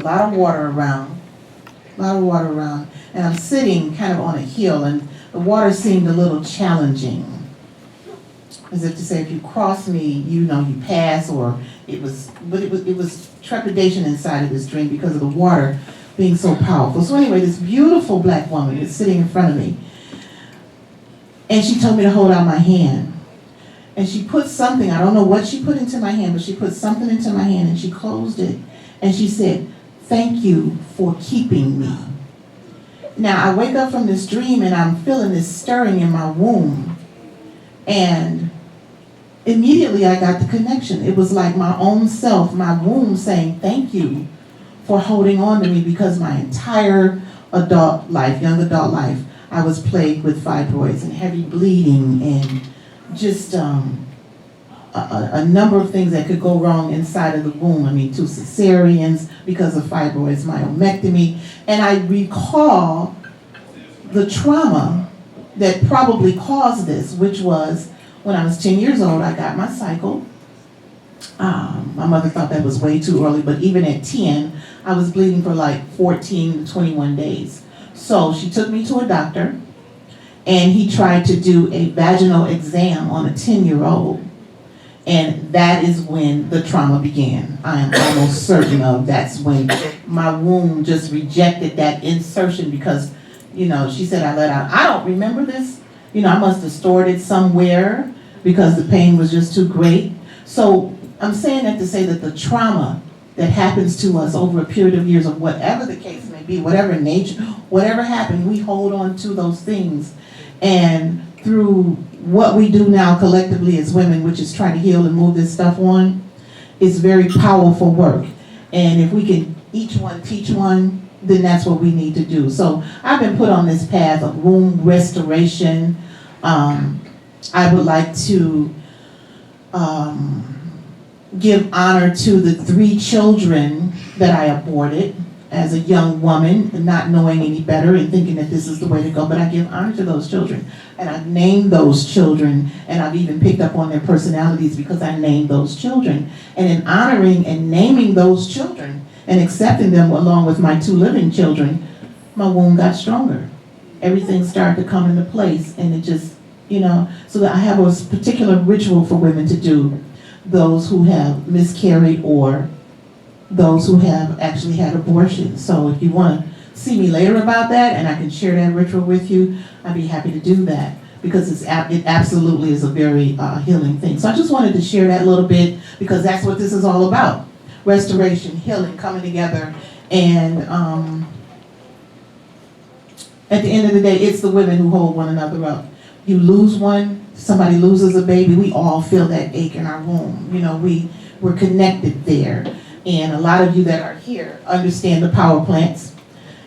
lot of water around, and I'm sitting kind of on a hill, and the water seemed a little challenging, as if to say, if you cross me, you pass, or it was trepidation inside of this dream because of the water being so powerful. So anyway, this beautiful black woman is sitting in front of me, and she told me to hold out my hand. And she put something, I don't know what she put into my hand, but she put something into my hand and she closed it. And she said, "Thank you for keeping me." Now, I wake up from this dream and I'm feeling this stirring in my womb. And immediately I got the connection. It was like my own self, my womb saying, "Thank you for holding on to me," because my entire adult life, young adult life, I was plagued with fibroids and heavy bleeding and just a number of things that could go wrong inside of the womb. I mean, 2 cesareans because of fibroids, myomectomy. And I recall the trauma that probably caused this, which was when I was 10 years old, I got my cycle. My mother thought that was way too early, but even at 10, I was bleeding for like 14 to 21 days. So she took me to a doctor, and he tried to do a vaginal exam on a 10-year-old. And that is when the trauma began. I am almost certain of that's when my womb just rejected that insertion because, she said I let out. I don't remember this. I must have stored it somewhere because the pain was just too great. So I'm saying that to say that the trauma that happens to us over a period of years, of whatever the case may be, whatever nature, whatever happened, we hold on to those things. And through what we do now collectively as women, which is try to heal and move this stuff on, is very powerful work. And if we can each one teach one, then that's what we need to do. So I've been put on this path of womb restoration. I would like to give honor to the 3 children that I aborted as a young woman, not knowing any better and thinking that this is the way to go, but I give honor to those children. And I've named those children, and I've even picked up on their personalities because I named those children. And in honoring and naming those children and accepting them along with my 2 living children, my womb got stronger. Everything started to come into place, and it just, so that I have a particular ritual for women to do, those who have miscarried or those who have actually had abortions. So if you want to see me later about that and I can share that ritual with you, I'd be happy to do that because it absolutely is a very healing thing. So I just wanted to share that a little bit because that's what this is all about. Restoration, healing, coming together. And at the end of the day, it's the women who hold one another up. You lose one, somebody loses a baby, we all feel that ache in our womb. We're connected there. And a lot of you that are here understand the power plants.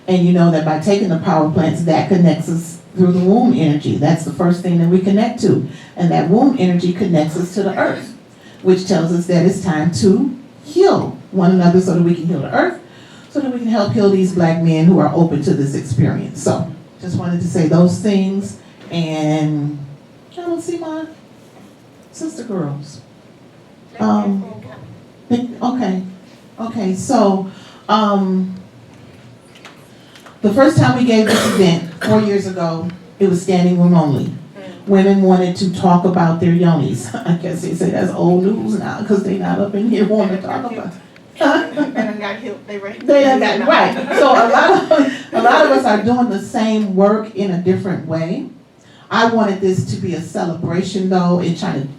And you know that by taking the power plants, that connects us through the womb energy. That's the first thing that we connect to. And that womb energy connects us to the earth, which tells us that it's time to heal one another so that we can heal the earth, so that we can help heal these black men who are open to this experience. So just wanted to say those things. And I don't see my sister girls. Okay, so the first time we gave this event 4 years ago, it was standing room only. Women wanted to talk about their yonis. I guess they say that's old news now because they're not up in here wanting to talk about it. They done got healed. Right. So a lot of us are doing the same work in a different way. I wanted this to be a celebration though, and trying to,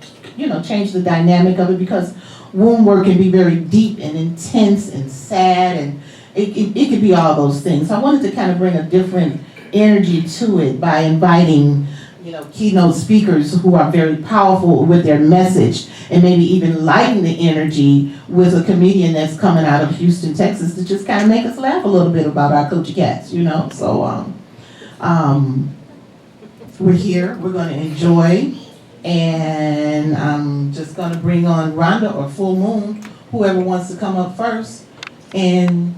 change the dynamic of it because womb work can be very deep and intense and sad, and it could be all those things. So I wanted to kind of bring a different energy to it by inviting, keynote speakers who are very powerful with their message, and maybe even lighten the energy with a comedian that's coming out of Houston, Texas, to just kind of make us laugh a little bit about our coochie cats, So we're here, we're going to enjoy, and I'm just going to bring on Rhonda or Full Moon, whoever wants to come up first, and